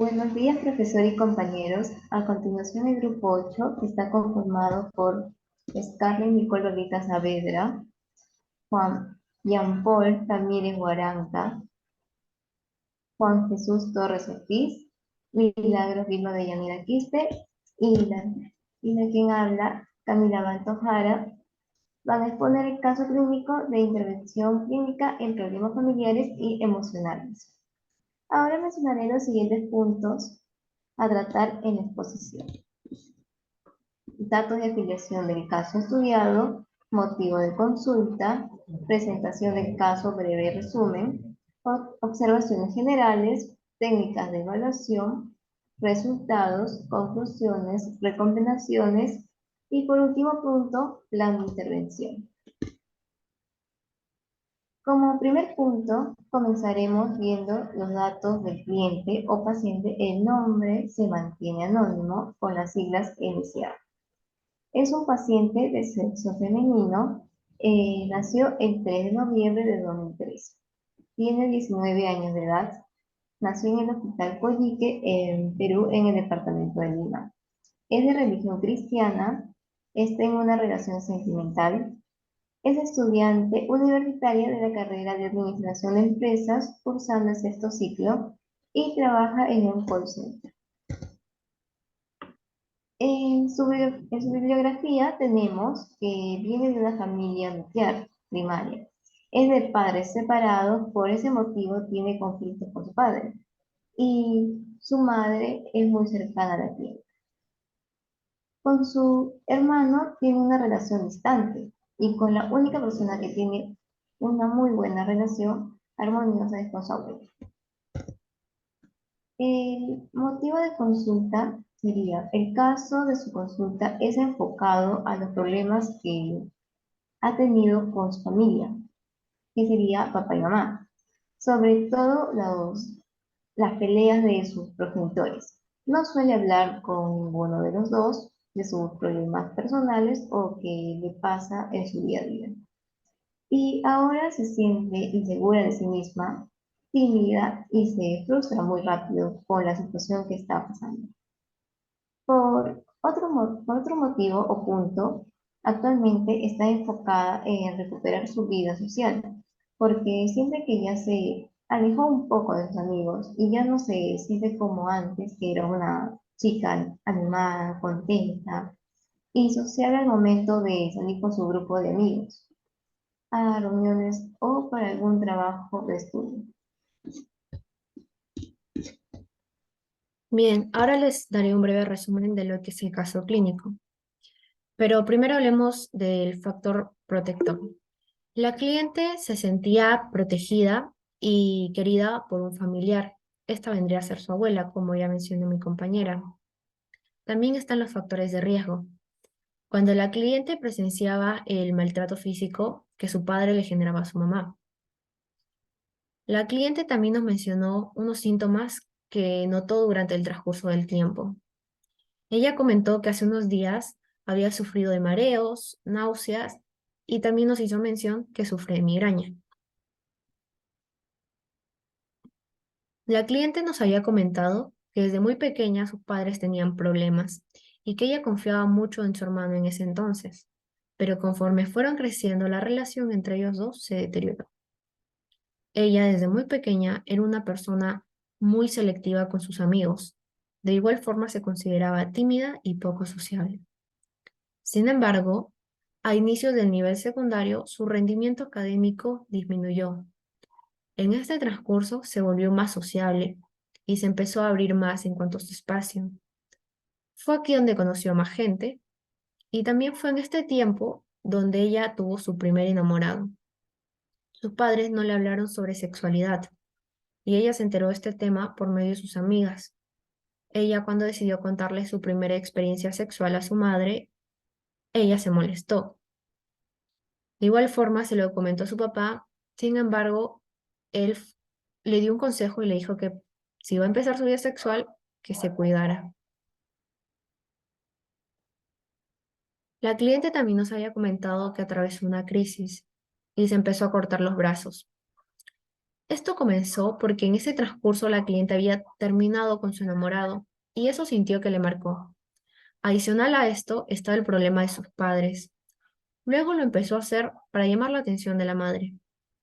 Buenos días, profesor y compañeros. A continuación, el grupo 8, que está conformado por Scarlett Nicole Lolita Saavedra, Juan Jean Paul Ramírez Guaranca, Juan Jesús Torres Ortiz, Milagros Vilma de Yanira Quispe y la quien habla, Camila Bantojara, van a exponer el caso clínico de intervención clínica en problemas familiares y emocionales. Ahora mencionaré los siguientes puntos a tratar en la exposición. Datos de afiliación del caso estudiado, motivo de consulta, presentación del caso, breve resumen, observaciones generales, técnicas de evaluación, resultados, conclusiones, recomendaciones y por último punto, plan de intervención. Como primer punto, comenzaremos viendo los datos del cliente o paciente. El nombre se mantiene anónimo con las siglas NCA. Es un paciente de sexo femenino, nació el 3 de noviembre de 2003. Tiene 19 años de edad, nació en el Hospital Coyique, en Perú, en el departamento de Lima. Es de religión cristiana, está en una relación sentimental, es estudiante universitaria de la carrera de Administración de Empresas, cursando el sexto ciclo, y trabaja en un call center. En su bibliografía tenemos que viene de una familia nuclear, primaria. Es de padres separados, por ese motivo tiene conflictos con su padre. Y su madre es muy cercana a la tierra. Con su hermano tiene una relación distante y con la única persona que tiene una muy buena relación armoniosa es con su abuelo. El motivo de consulta sería, el caso de su consulta es enfocado a los problemas que ha tenido con su familia, que sería papá y mamá, sobre todo las peleas de sus progenitores. No suele hablar con ninguno de los dos de sus problemas personales o qué le pasa en su día a día. Y ahora se siente insegura de sí misma, tímida y se frustra muy rápido con la situación que está pasando. Por otro motivo o punto, actualmente está enfocada en recuperar su vida social, porque siente que ya se alejó un poco de sus amigos y ya no se siente como antes, que era una chica animada, contenta y sociable al momento de salir con su grupo de amigos a reuniones o para algún trabajo de estudio. Bien, ahora les daré un breve resumen de lo que es el caso clínico, pero primero hablemos del factor protector. La cliente se sentía protegida y querida por un familiar. Esta vendría a ser su abuela, como ya mencionó mi compañera. También están los factores de riesgo. Cuando la cliente presenciaba el maltrato físico que su padre le generaba a su mamá. La cliente también nos mencionó unos síntomas que notó durante el transcurso del tiempo. Ella comentó que hace unos días había sufrido de mareos, náuseas y también nos hizo mención que sufre de migraña. La cliente nos había comentado que desde muy pequeña sus padres tenían problemas y que ella confiaba mucho en su hermano en ese entonces, pero conforme fueron creciendo la relación entre ellos dos se deterioró. Ella desde muy pequeña era una persona muy selectiva con sus amigos. De igual forma se consideraba tímida y poco sociable. Sin embargo, a inicios del nivel secundario, su rendimiento académico disminuyó. En este transcurso se volvió más sociable y se empezó a abrir más en cuanto a su espacio. Fue aquí donde conoció a más gente y también fue en este tiempo donde ella tuvo su primer enamorado. Sus padres no le hablaron sobre sexualidad y ella se enteró de este tema por medio de sus amigas. Ella, cuando decidió contarle su primera experiencia sexual a su madre, ella se molestó. De igual forma se lo comentó a su papá, sin embargo, le dio un consejo y le dijo que si iba a empezar su vida sexual, que se cuidara. La cliente también nos había comentado que atravesó una crisis y se empezó a cortar los brazos. Esto comenzó porque en ese transcurso la cliente había terminado con su enamorado y eso sintió que le marcó. Adicional a esto estaba el problema de sus padres. Luego lo empezó a hacer para llamar la atención de la madre,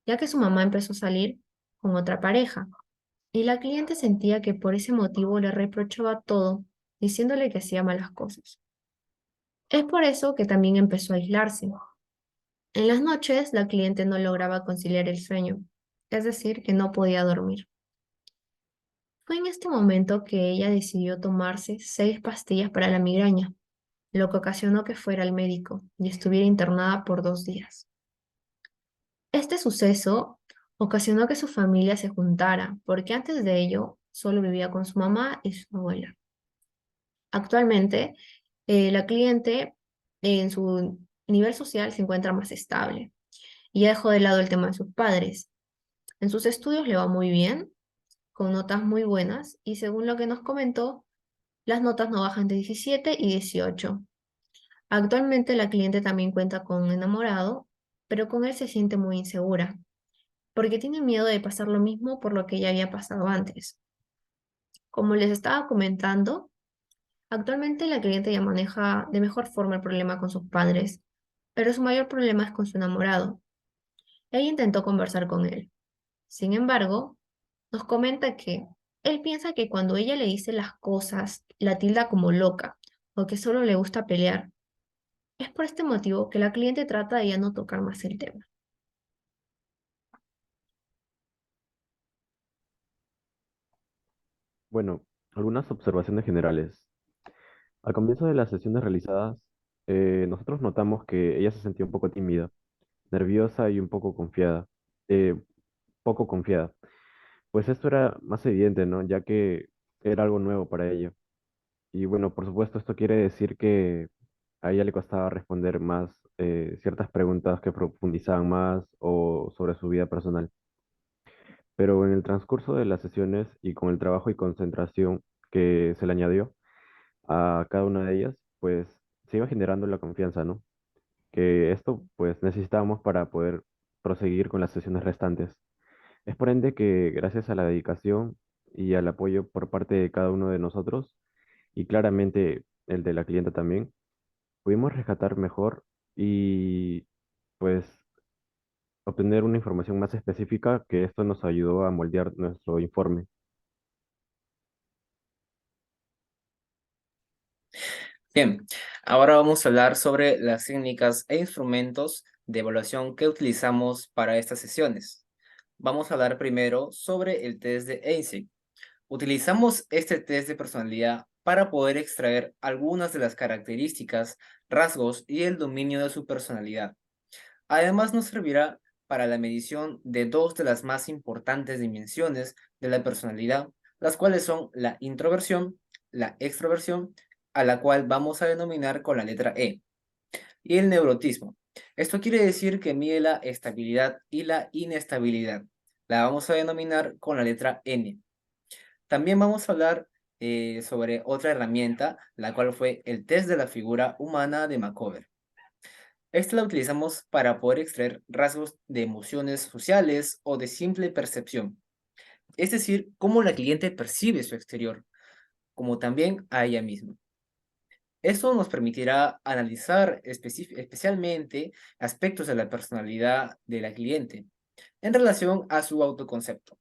ya que su mamá empezó a salir con otra pareja y la cliente sentía que por ese motivo le reprochaba todo, diciéndole que hacía malas cosas. Es por eso que también empezó a aislarse. En las noches la cliente no lograba conciliar el sueño, es decir, que no podía dormir. Fue en este momento que ella decidió tomarse 6 pastillas para la migraña, lo que ocasionó que fuera al médico y estuviera internada por 2 días. Este suceso ocasionó que su familia se juntara, porque antes de ello solo vivía con su mamá y su abuela. Actualmente, la cliente en su nivel social se encuentra más estable y ya dejó de lado el tema de sus padres. En sus estudios le va muy bien, con notas muy buenas y según lo que nos comentó, las notas no bajan de 17 y 18. Actualmente la cliente también cuenta con un enamorado, pero con él se siente muy insegura, porque tiene miedo de pasar lo mismo por lo que ya había pasado antes. Como les estaba comentando, actualmente la cliente ya maneja de mejor forma el problema con sus padres, pero su mayor problema es con su enamorado. Ella intentó conversar con él. Sin embargo, nos comenta que él piensa que cuando ella le dice las cosas, la tilda como loca o que solo le gusta pelear. Es por este motivo que la cliente trata de ya no tocar más el tema. Bueno, algunas observaciones generales. Al comienzo de las sesiones realizadas, nosotros notamos que ella se sentía un poco tímida, nerviosa y un poco confiada. Pues esto era más evidente, ¿no? Ya que era algo nuevo para ella. Y bueno, por supuesto, esto quiere decir que a ella le costaba responder más ciertas preguntas que profundizaban más o sobre su vida personal. Pero en el transcurso de las sesiones y con el trabajo y concentración que se le añadió a cada una de ellas, pues se iba generando la confianza, ¿no? Que esto pues necesitábamos para poder proseguir con las sesiones restantes. Es por ende que gracias a la dedicación y al apoyo por parte de cada uno de nosotros, y claramente el de la clienta también, pudimos rescatar mejor y pues obtener una información más específica que esto nos ayudó a moldear nuestro informe. Bien, ahora vamos a hablar sobre las técnicas e instrumentos de evaluación que utilizamos para estas sesiones. Vamos a hablar primero sobre el test de Einstein. Utilizamos este test de personalidad para poder extraer algunas de las características, rasgos y el dominio de su personalidad. Además, nos servirá para la medición de dos de las más importantes dimensiones de la personalidad, las cuales son la introversión, la extroversión, a la cual vamos a denominar con la letra E, y el neurotismo. Esto quiere decir que mide la estabilidad y la inestabilidad. La vamos a denominar con la letra N. También vamos a hablar sobre otra herramienta, la cual fue el test de la figura humana de Macover. Esta la utilizamos para poder extraer rasgos de emociones sociales o de simple percepción, es decir, cómo la cliente percibe su exterior, como también a ella misma. Esto nos permitirá analizar especialmente aspectos de la personalidad de la cliente en relación a su autoconcepto,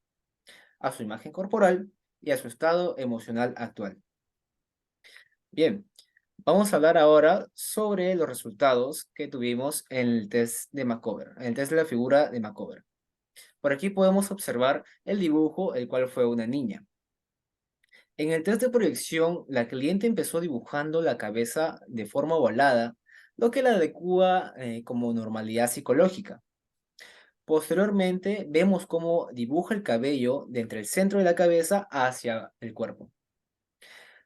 a su imagen corporal y a su estado emocional actual. Bien, vamos a hablar ahora sobre los resultados que tuvimos en el test de Macover, en el test de la figura de Macover. Por aquí podemos observar el dibujo, el cual fue una niña. En el test de proyección, la cliente empezó dibujando la cabeza de forma ovalada, lo que la adecua como normalidad psicológica. Posteriormente, vemos cómo dibuja el cabello de entre el centro de la cabeza hacia el cuerpo,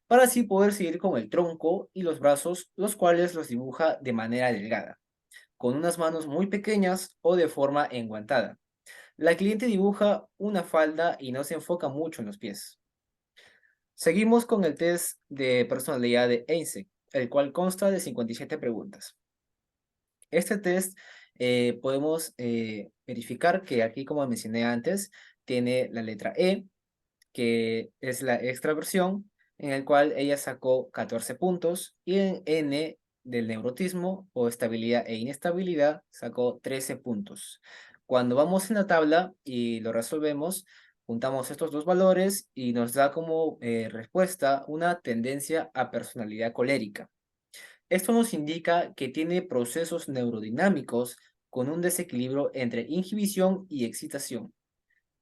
para así poder seguir con el tronco y los brazos, los cuales los dibuja de manera delgada, con unas manos muy pequeñas o de forma enguantada. La cliente dibuja una falda y no se enfoca mucho en los pies. Seguimos con el test de personalidad de Einstein, el cual consta de 57 preguntas. Este test podemos verificar que aquí, como mencioné antes, tiene la letra E, que es la extraversión, en el cual ella sacó 14 puntos, y en N del neurotismo o estabilidad e inestabilidad sacó 13 puntos. Cuando vamos en la tabla y lo resolvemos, juntamos estos dos valores y nos da como respuesta una tendencia a personalidad colérica. Esto nos indica que tiene procesos neurodinámicos con un desequilibrio entre inhibición y excitación.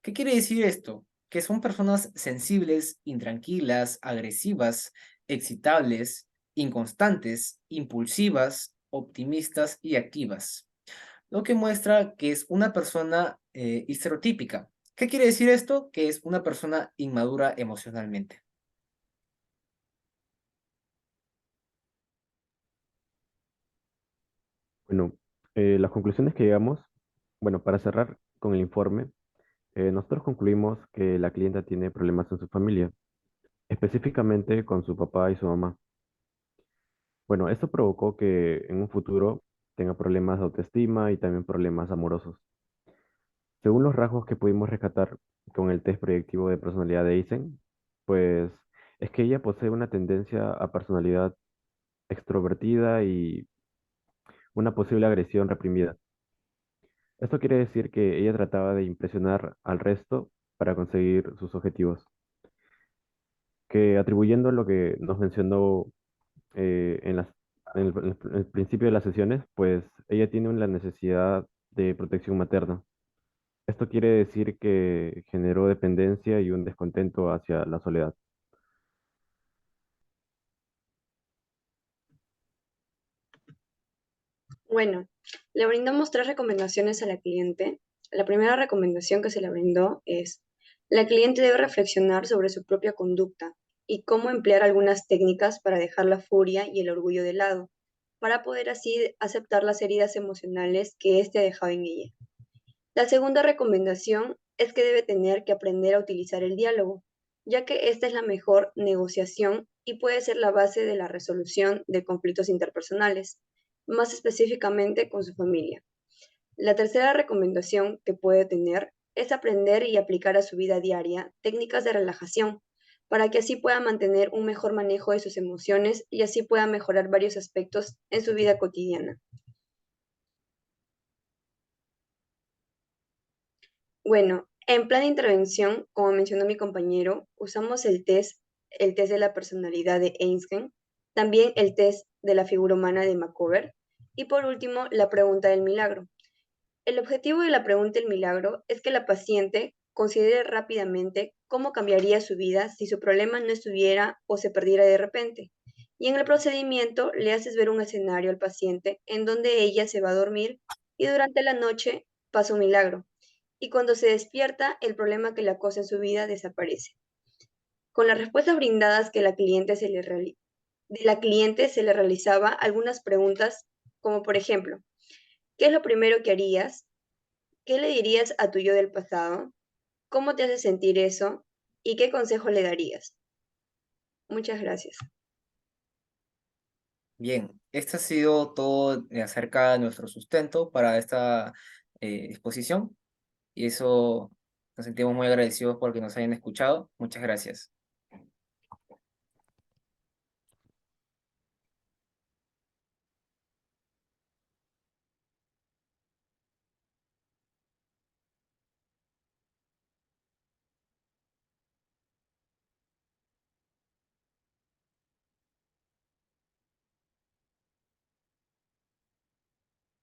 ¿Qué quiere decir esto? Que son personas sensibles, intranquilas, agresivas, excitables, inconstantes, impulsivas, optimistas y activas. Lo que muestra que es una persona histerotípica. ¿Qué quiere decir esto? Que es una persona inmadura emocionalmente. Bueno, las conclusiones que llegamos, bueno, para cerrar con el informe, nosotros concluimos que la clienta tiene problemas en su familia, específicamente con su papá y su mamá. Bueno, esto provocó que en un futuro tenga problemas de autoestima y también problemas amorosos. Según los rasgos que pudimos rescatar con el test proyectivo de personalidad de Eisen, pues es que ella posee una tendencia a personalidad extrovertida y una posible agresión reprimida. Esto quiere decir que ella trataba de impresionar al resto para conseguir sus objetivos, que atribuyendo lo que nos mencionó en el principio de las sesiones, pues ella tiene la necesidad de protección materna. Esto quiere decir que generó dependencia y un descontento hacia la soledad. Bueno, le brindamos 3 recomendaciones a la cliente. La primera recomendación que se le brindó es, la cliente debe reflexionar sobre su propia conducta y cómo emplear algunas técnicas para dejar la furia y el orgullo de lado, para poder así aceptar las heridas emocionales que éste ha dejado en ella. La segunda recomendación es que debe tener que aprender a utilizar el diálogo, ya que esta es la mejor negociación y puede ser la base de la resolución de conflictos interpersonales, más específicamente con su familia. La tercera recomendación que puede tener es aprender y aplicar a su vida diaria técnicas de relajación, para que así pueda mantener un mejor manejo de sus emociones y así pueda mejorar varios aspectos en su vida cotidiana. Bueno, en plan de intervención, como mencionó mi compañero, usamos el test de la personalidad de Einstein, también el test de la figura humana de Macover, y por último, la pregunta del milagro. El objetivo de la pregunta del milagro es que la paciente considere rápidamente cómo cambiaría su vida si su problema no estuviera o se perdiera de repente. Y en el procedimiento le haces ver un escenario al paciente en donde ella se va a dormir y durante la noche pasa un milagro y cuando se despierta, el problema que le acosa en su vida desaparece. Con las respuestas brindadas que de la cliente se le realizaba algunas preguntas, como por ejemplo, ¿qué es lo primero que harías? ¿Qué le dirías a tu yo del pasado? ¿Cómo te hace sentir eso? ¿Y qué consejo le darías? Muchas gracias. Bien, este ha sido todo acerca de nuestro sustento para esta exposición, y eso nos sentimos muy agradecidos porque nos hayan escuchado. Muchas gracias.